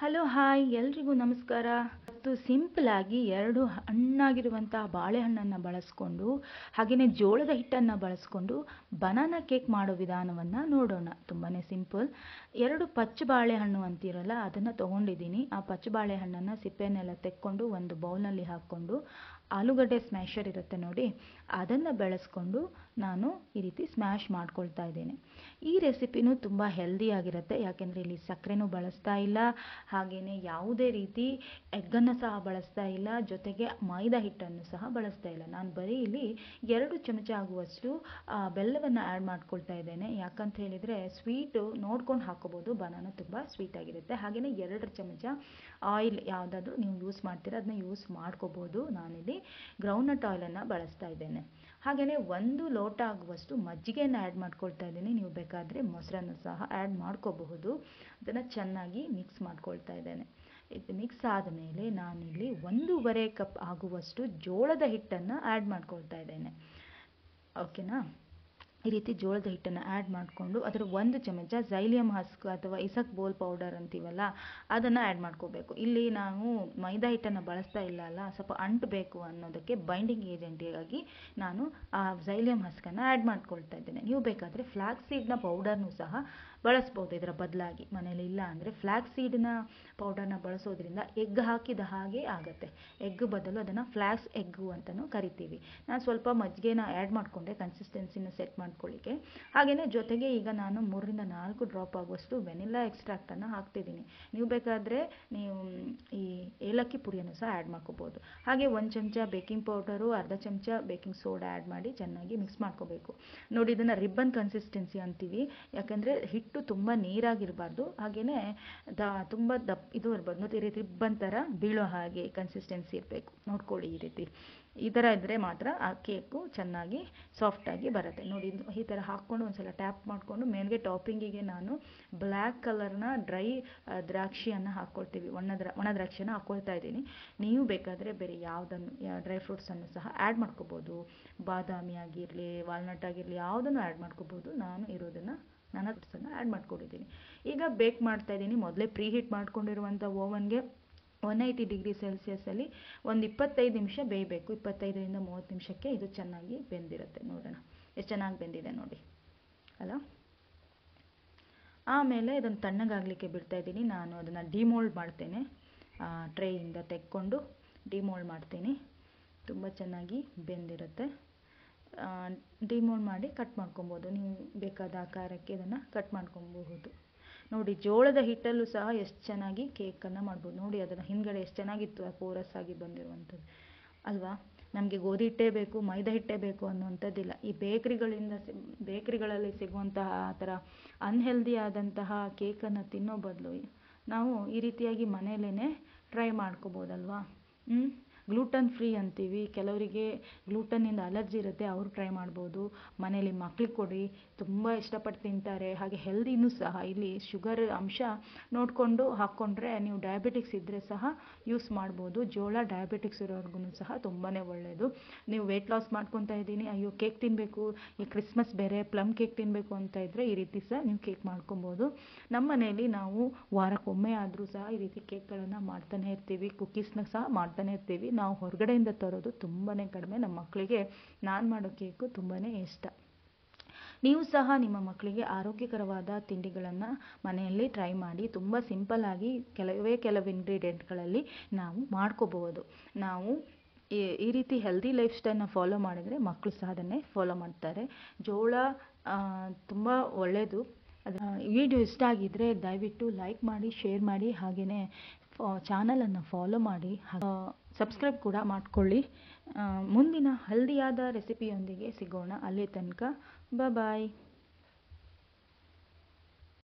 Hello hi ಎಲ್ರಿಗೂ ನಮಸ್ಕಾರ. ಇವತ್ತು ಸಿಂಪಲ್ ಆಗಿ 2 ಹಣ್ಣಾಗಿರುವಂತಹ ಬಾಳೆಹಣ್ಣನ್ನು ಬಳಸ್ಕೊಂಡು ಹಾಗೆಯೇ ಜೋಳದ ಹಿಟ್ಟನ್ನು ಬಳಸ್ಕೊಂಡು ಬನಾನಾ ಕೇಕ್ ಮಾಡೋ ವಿಧಾನವನ್ನು ನೋಡೋಣ. ತುಂಬಾ ಸಿಂಪಲ್. 2 ಪಚ್ಚ ಬಾಳೆಹಣ್ಣು ಅಂತಿರಲ್ಲ ಅದನ್ನು ತೊಗೊಂಡಿದ್ದೀನಿ. ಆ ಪಚ್ಚ ಬಾಳೆಹಣ್ಣನ್ನು ಸಿಪ್ಪೆನೆಲ್ಲ ತೆಕ್ಕೊಂಡು ಒಂದು ಬೌಲ್ನಲ್ಲಿ ಹಾಕ್ಕೊಂಡು ಆಲೂಗಡ್ಡೆ ಸ್ಮ್ಯಾಶರ್ ಇರುತ್ತೆ ನೋಡಿ, ಅದನ್ನು ಬೆಳೆಸ್ಕೊಂಡು ನಾನು ಈ ರೀತಿ ಸ್ಮ್ಯಾಶ್ ಮಾಡ್ಕೊಳ್ತಾ ಇದ್ದೀನಿ. ಈ ರೆಸಿಪಿನೂ ತುಂಬ ಹೆಲ್ದಿಯಾಗಿರುತ್ತೆ, ಯಾಕೆಂದರೆ ಇಲ್ಲಿ ಸಕ್ಕರೆನೂ ಬಳಸ್ತಾ ಇಲ್ಲ, ಹಾಗೆಯೇ ಯಾವುದೇ ರೀತಿ ಎಗ್ಗನ್ನು ಸಹ ಬಳಸ್ತಾ ಇಲ್ಲ, ಜೊತೆಗೆ ಮೈದಾ ಹಿಟ್ಟನ್ನು ಸಹ ಬಳಸ್ತಾ ಇಲ್ಲ. ನಾನು ಬರೀ ಇಲ್ಲಿ 2 ಚಮಚ ಆಗುವಷ್ಟು ಬೆಲ್ಲವನ್ನು ಆ್ಯಡ್ ಮಾಡ್ಕೊಳ್ತಾ ಇದ್ದೇನೆ. ಯಾಕಂತ ಹೇಳಿದರೆ ಸ್ವೀಟು ನೋಡ್ಕೊಂಡು ಹಾಕೋಬೋದು, ಬನಾನಾ ತುಂಬ ಸ್ವೀಟಾಗಿರುತ್ತೆ. ಹಾಗೆಯೇ 2 ಚಮಚ ಆಯಿಲ್ ಯಾವುದಾದ್ರೂ ನೀವು ಯೂಸ್ ಮಾಡ್ತೀರಾ ಅದನ್ನ ಯೂಸ್ ಮಾಡ್ಕೋಬೋದು. ನಾನಿಲ್ಲಿ ಗ್ರೌಂಡ್ನಟ್ ಆಯಿಲನ್ನು ಬಳಸ್ತಾ ಇದ್ದೇನೆ. ಹಾಗೆಯೇ 1 ಲೋಟ ಆಗುವಷ್ಟು ಮಜ್ಜಿಗೆಯನ್ನು ಆ್ಯಡ್ ಮಾಡ್ಕೊಳ್ತಾ ಇದ್ದೀನಿ. ನೀವು ಬೇಕಾದರೆ ಮೊಸರನ್ನು ಸಹ ಆ್ಯಡ್ ಮಾಡ್ಕೋಬಹುದು. ಅದನ್ನು ಚೆನ್ನಾಗಿ ಮಿಕ್ಸ್ ಮಾಡ್ಕೊಳ್ತಾ ಇದ್ದೇನೆ. ಇದು ಮಿಕ್ಸ್ ಆದಮೇಲೆ ನಾನಿಲ್ಲಿ 1.5 ಕಪ್ ಆಗುವಷ್ಟು ಜೋಳದ ಹಿಟ್ಟನ್ನು ಆ್ಯಡ್ ಮಾಡ್ಕೊಳ್ತಾ ಇದ್ದೇನೆ. ಓಕೆನಾ? ಈ ರೀತಿ ಜೋಳದ ಹಿಟ್ಟನ್ನು ಆ್ಯಡ್ ಮಾಡಿಕೊಂಡು ಅದರ 1 ಚಮಚ ಝೈಲಿಯಮ್ ಹಸ್ಕ್ ಅಥವಾ ಇಸಕ್ ಬೋಲ್ ಪೌಡರ್ ಅಂತೀವಲ್ಲ ಅದನ್ನು ಆ್ಯಡ್ ಮಾಡ್ಕೋಬೇಕು. ಇಲ್ಲಿ ನಾವು ಮೈದಾ ಹಿಟ್ಟನ್ನು ಬಳಸ್ತಾ ಇಲ್ಲ ಅಲ್ಲ, ಸ್ವಲ್ಪ ಅಂಟಬೇಕು ಅನ್ನೋದಕ್ಕೆ ಬೈಂಡಿಂಗ್ ಏಜೆಂಟಿಗಾಗಿ ನಾನು ಆ ಝೈಲಿಯಮ್ ಹಸ್ಕನ್ನು ಆ್ಯಡ್ ಮಾಡ್ಕೊಳ್ತಾ ಇದ್ದೇನೆ. ನೀವು ಬೇಕಾದರೆ ಫ್ಲ್ಯಾಕ್ಸ್ ಸೀಡ್ನ ಪೌಡರ್ನೂ ಸಹ ಬಳಸ್ಬೋದು ಇದರ ಬದಲಾಗಿ. ಮನೇಲಿ ಇಲ್ಲ ಅಂದರೆ ಫ್ಲ್ಯಾಕ್ಸ್ ಸೀಡ್ನ ಪೌಡರ್ನ ಬಳಸೋದ್ರಿಂದ ಎಗ್ ಹಾಕಿದ ಹಾಗೆ ಆಗುತ್ತೆ. ಎಗ್ ಬದಲು ಅದನ್ನು ಫ್ಲ್ಯಾಕ್ಸ್ ಎಗ್ಗು ಅಂತಲೂ ಕರಿತೀವಿ. ನಾನು ಸ್ವಲ್ಪ ಮಜ್ಜಿಗೆನ ಆ್ಯಡ್ ಮಾಡಿಕೊಂಡೆ ಕನ್ಸಿಸ್ಟೆನ್ಸಿನ ಸೆಟ್ ಮಾಡ್ಕೊಳ್ಳಿಕ್ಕೆ. ಹಾಗೆಯೇ ಜೊತೆಗೆ ಈಗ ನಾನು 3ರಿಂದ 4 ಡ್ರಾಪ್ ಆಗುವಷ್ಟು ವೆನಿಲಾ ಎಕ್ಸ್ಟ್ರಾಕ್ಟನ್ನು ಹಾಕ್ತಿದ್ದೀನಿ. ನೀವು ಬೇಕಾದರೆ ನೀವು ಈ ಏಲಕ್ಕಿ ಪುಡಿಯನ್ನು ಸಹ ಆ್ಯಡ್ ಮಾಡ್ಕೋಬೋದು. ಹಾಗೆ 1 ಚಮಚ ಬೇಕಿಂಗ್ ಪೌಡರು, ಅರ್ಧ ಚಮಚ ಬೇಕಿಂಗ್ ಸೋಡಾ ಆ್ಯಡ್ ಮಾಡಿ ಚೆನ್ನಾಗಿ ಮಿಕ್ಸ್ ಮಾಡ್ಕೋಬೇಕು. ನೋಡಿ, ಇದನ್ನು ರಿಬ್ಬನ್ ಕನ್ಸಿಸ್ಟೆನ್ಸಿ ಅಂತೀವಿ. ಯಾಕಂದರೆ ಹಿಟ್ಟು ತುಂಬ ನೀರಾಗಿರಬಾರ್ದು, ಹಾಗೆಯೇ ತುಂಬ ಇದು ಇರಬಾರ್ದು. ಮತ್ತು ಈ ರೀತಿ ರಿಬ್ಬನ್ ಥರ ಬೀಳೋ ಹಾಗೆ ಕನ್ಸಿಸ್ಟೆನ್ಸಿ ಇರಬೇಕು. ನೋಡ್ಕೊಳ್ಳಿ, ಈ ಥರ ಇದ್ದರೆ ಮಾತ್ರ ಆ ಕೇಕು ಚೆನ್ನಾಗಿ ಸಾಫ್ಟಾಗಿ ಬರುತ್ತೆ. ನೋಡಿ, ಈ ಥರ ಹಾಕ್ಕೊಂಡು ಒಂದ್ಸಲ ಟ್ಯಾಪ್ ಮಾಡಿಕೊಂಡು ಮೇಲ್ಗೆ ಟಾಪಿಂಗಿಗೆ ನಾನು ಬ್ಲ್ಯಾಕ್ ಕಲರ್ನ ಡ್ರೈ ದ್ರಾಕ್ಷಿಯನ್ನು ಹಾಕ್ಕೊಳ್ತೀವಿ. ಒಣ ದ್ರಾಕ್ಷಿಯನ್ನು ಹಾಕ್ಕೊಳ್ತಾ ಇದ್ದೀನಿ. ನೀವು ಬೇಕಾದರೆ ಬೇರೆ ಯಾವುದನ್ನು ಡ್ರೈ ಫ್ರೂಟ್ಸನ್ನು ಸಹ ಆ್ಯಡ್ ಮಾಡ್ಕೋಬೋದು. ಬಾದಾಮಿ ಆಗಿರಲಿ, ವಾಲ್ನಟ್ ಆಗಿರಲಿ, ಯಾವುದನ್ನು ಆ್ಯಡ್ ಮಾಡ್ಕೋಬೋದು. ನಾನು ಇರೋದನ್ನು ಫ್ರೂಟ್ಸನ್ನು ಆ್ಯಡ್ ಮಾಡ್ಕೊಂಡಿದ್ದೀನಿ. ಈಗ ಬೇಕ್ ಮಾಡ್ತಾ ಇದ್ದೀನಿ. ಮೊದಲೇ ಪ್ರೀ ಹೀಟ್ ಮಾಡ್ಕೊಂಡಿರುವಂಥ ಓವನ್ಗೆ 180 ಡಿಗ್ರಿ ಸೆಲ್ಸಿಯಸಲ್ಲಿ ಒಂದು 25 ನಿಮಿಷ ಬೇಯಬೇಕು. 25ರಿಂದ 30 ನಿಮಿಷಕ್ಕೆ ಇದು ಚೆನ್ನಾಗಿ ಬೆಂದಿರುತ್ತೆ. ನೋಡೋಣ ಎಷ್ಟು ಚೆನ್ನಾಗಿ ಬೆಂದಿದೆ ನೋಡಿ ಅಲ್ಲ. ಆಮೇಲೆ ಇದನ್ನು ತಣ್ಣಗಾಗಲಿಕ್ಕೆ ಬಿಡ್ತಾ ಇದ್ದೀನಿ. ನಾನು ಅದನ್ನು ಡಿಮೋಲ್ಡ್ ಮಾಡ್ತೇನೆ. ಟ್ರೇಯಿಂದ ತೆಕ್ಕೊಂಡು ಡಿಮೋಲ್ಡ್ ಮಾಡ್ತೀನಿ. ತುಂಬ ಚೆನ್ನಾಗಿ ಬೆಂದಿರುತ್ತೆ. ಡಿಮೋಲ್ಡ್ ಮಾಡಿ ಕಟ್ ಮಾಡ್ಕೊಬೋದು. ನೀವು ಬೇಕಾದ ಆಕಾರಕ್ಕೆ ಇದನ್ನು ಕಟ್ ಮಾಡ್ಕೊಬಹುದು. ನೋಡಿ, ಜೋಳದ ಹಿಟ್ಟಲ್ಲೂ ಸಹ ಎಷ್ಟು ಚೆನ್ನಾಗಿ ಕೇಕನ್ನು ಮಾಡ್ಬೋದು. ನೋಡಿ, ಅದನ್ನು ಹಿಂದ್ಗಡೆ ಎಷ್ಟು ಚೆನ್ನಾಗಿತ್ತು ಪೋರಸ್ ಆಗಿ ಬಂದಿರುವಂಥದ್ದು ಅಲ್ವಾ. ನಮಗೆ ಗೋಧಿ ಹಿಟ್ಟೇ ಬೇಕು, ಮೈದಾ ಹಿಟ್ಟೇ ಬೇಕು ಅನ್ನುವಂಥದ್ದಿಲ್ಲ. ಈ ಬೇಕ್ರಿಗಳಲ್ಲಿ ಸಿಗುವಂತಹ ಆ ಥರ ಅನ್ಹೆಲ್ದಿ ಆದಂತಹ ಕೇಕನ್ನು ತಿನ್ನೋ ಬದಲು ನಾವು ಈ ರೀತಿಯಾಗಿ ಮನೆಯಲ್ಲೇ ಟ್ರೈ ಮಾಡ್ಕೋಬೋದಲ್ವಾ. ಗ್ಲೂಟನ್ ಫ್ರೀ ಅಂತೀವಿ. ಕೆಲವರಿಗೆ ಗ್ಲೂಟನ್ನಿಂದ ಅಲರ್ಜಿ ಇರುತ್ತೆ, ಅವರು ಟ್ರೈ ಮಾಡ್ಬೋದು. ಮನೇಲಿ ಮಕ್ಳಿಗೆ ಕೊಡಿ, ತುಂಬ ಇಷ್ಟಪಟ್ಟು ತಿಂತಾರೆ. ಹಾಗೆ ಹೆಲ್ದಿನೂ ಸಹ. ಇಲ್ಲಿ ಶುಗರ್ ಅಂಶ ನೋಡಿಕೊಂಡು ಹಾಕ್ಕೊಂಡ್ರೆ ನೀವು ಡಯಾಬಿಟಿಕ್ಸ್ ಇದ್ದರೆ ಸಹ ಯೂಸ್ ಮಾಡ್ಬೋದು. ಜೋಳ ಡಯಾಬಿಟಿಕ್ಸ್ ಇರೋರ್ಗು ಸಹ ತುಂಬಾ ಒಳ್ಳೆಯದು. ನೀವು ವೆಯ್ಟ್ ಲಾಸ್ ಮಾಡ್ಕೊತಾ ಇದ್ದೀನಿ, ಅಯ್ಯೋ ಕೇಕ್ ತಿನ್ನಬೇಕು, ಈ ಕ್ರಿಸ್ಮಸ್ ಬೇರೆ ಪ್ಲಮ್ ಕೇಕ್ ತಿನ್ನಬೇಕು ಅಂತ ಇದ್ದರೆ ಈ ರೀತಿ ಸಹ ನೀವು ಕೇಕ್ ಮಾಡ್ಕೊಬೋದು. ನಮ್ಮ ಮನೆಯಲ್ಲಿ ನಾವು ವಾರಕ್ಕೊಮ್ಮೆ ಆದರೂ ಸಹ ಈ ರೀತಿ ಕೇಕ್ಗಳನ್ನು ಮಾಡ್ತಾನೆ ಇರ್ತೀವಿ. ಕುಕ್ಕೀಸ್ನ ಸಹ ಮಾಡ್ತಾನೆ ಇರ್ತೀವಿ. ನಾವು ಹೊರಗಡೆಯಿಂದ ತರೋದು ತುಂಬಾ ಕಡಿಮೆ. ನಮ್ಮ ಮಕ್ಕಳಿಗೆ ನಾನು ಮಾಡೋ ಕೇಕು ತುಂಬಾ ಇಷ್ಟ. ನೀವು ಸಹ ನಿಮ್ಮ ಮಕ್ಕಳಿಗೆ ಆರೋಗ್ಯಕರವಾದ ತಿಂಡಿಗಳನ್ನು ಮನೆಯಲ್ಲಿ ಟ್ರೈ ಮಾಡಿ. ತುಂಬ ಸಿಂಪಲ್ಲಾಗಿ ಕೆಲವು ಇಂಗ್ರೀಡಿಯೆಂಟ್ಗಳಲ್ಲಿ ನಾವು ಮಾಡ್ಕೋಬಹುದು. ನಾವು ಈ ರೀತಿ ಹೆಲ್ದಿ ಲೈಫ್ ಸ್ಟೈಲ್ನ ಫಾಲೋ ಮಾಡಿದರೆ ಮಕ್ಕಳು ಸಹ ಅದನ್ನೇ ಫಾಲೋ ಮಾಡ್ತಾರೆ. ಜೋಳ ತುಂಬ ಒಳ್ಳೆಯದು. ವಿಡಿಯೋ ಇಷ್ಟ ಆಗಿದ್ದರೆ ದಯವಿಟ್ಟು ಲೈಕ್ ಮಾಡಿ, ಶೇರ್ ಮಾಡಿ, ಹಾಗೆಯೇ ಚಾನಲನ್ನು ಫಾಲೋ ಮಾಡಿ, ಸಬ್ಸ್ಕ್ರೈಬ್ ಕೂಡ ಮಾಡ್ಕೊಳ್ಳಿ. ಮುಂದಿನ ಹೆಲ್ದಿಯಾದ ರೆಸಿಪಿಯೊಂದಿಗೆ ಸಿಗೋಣ. ಅಲ್ಲಿ ತನಕ ಬಾಯ್.